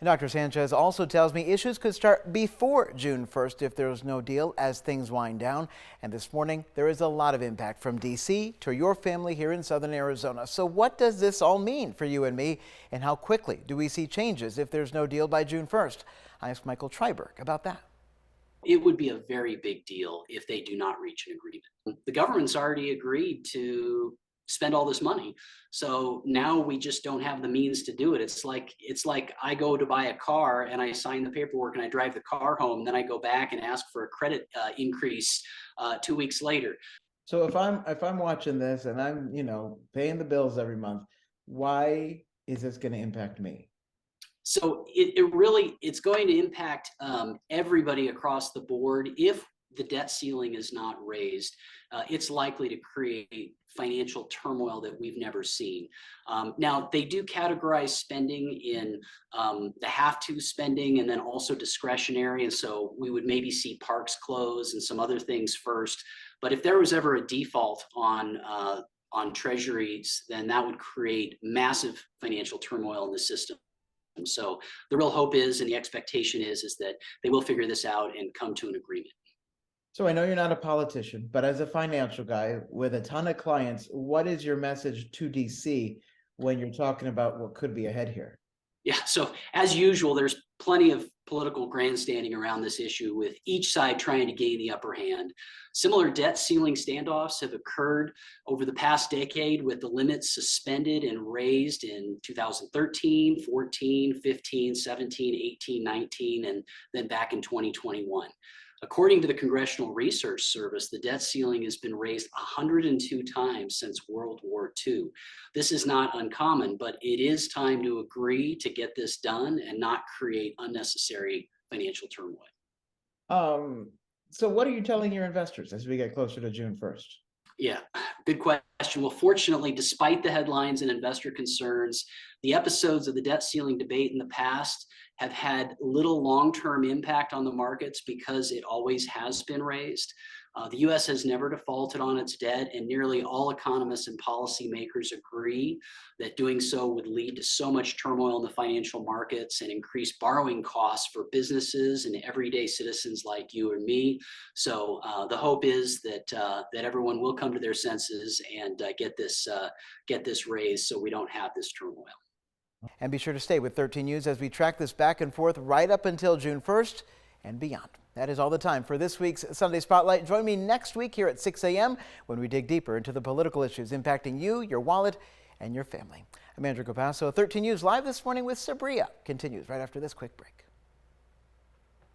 And Dr. Sanchez also tells me issues could start before June 1st if there's no deal as things wind down. And this morning, there is a lot of impact from D.C. to your family here in southern Arizona. So what does this all mean for you and me? And how quickly do we see changes if there's no deal by June 1st? I asked Michael Triberg about that. It would be a very big deal if they do not reach an agreement. The government's already agreed to spend all this money. So now we just don't have the means to do it. It's like I go to buy a car and I sign the paperwork and I drive the car home. And then I go back and ask for a credit increase 2 weeks later. So if I'm watching this and I'm, paying the bills every month, why is this going to impact me? So it's going to impact everybody across the board. If the debt ceiling is not raised, it's likely to create financial turmoil that we've never seen. Now, they do categorize spending in the have-to spending and then also discretionary. And so we would maybe see parks close and some other things first. But if there was ever a default on treasuries, then that would create massive financial turmoil in the system. And so the real hope is, and the expectation is that they will figure this out and come to an agreement. So I know you're not a politician, but as a financial guy with a ton of clients, what is your message to DC when you're talking about what could be ahead here? Yeah, so as usual, there's plenty of political grandstanding around this issue, with each side trying to gain the upper hand. Similar debt ceiling standoffs have occurred over the past decade, with the limits suspended and raised in 2013, 14, 15, 17, 18, 19, and then back in 2021. According to the Congressional Research Service, the debt ceiling has been raised 102 times since World War II. This is not uncommon, but it is time to agree to get this done and not create unnecessary financial turmoil. So what are you telling your investors as we get closer to June 1st? Yeah, good question. Well, fortunately, despite the headlines and investor concerns, the episodes of the debt ceiling debate in the past have had little long-term impact on the markets because it always has been raised. The U.S. has never defaulted on its debt, and nearly all economists and policymakers agree that doing so would lead to so much turmoil in the financial markets and increase borrowing costs for businesses and everyday citizens like you and me. So the hope is that everyone will come to their senses and get this raised so we don't have this turmoil. And be sure to stay with 13 News as we track this back and forth right up until June 1st and beyond. That is all the time for this week's Sunday Spotlight. Join me next week here at 6 a.m. when we dig deeper into the political issues impacting you, your wallet, and your family. I'm Andrew Capasso. 13 News Live this morning with Sabria continues right after this quick break.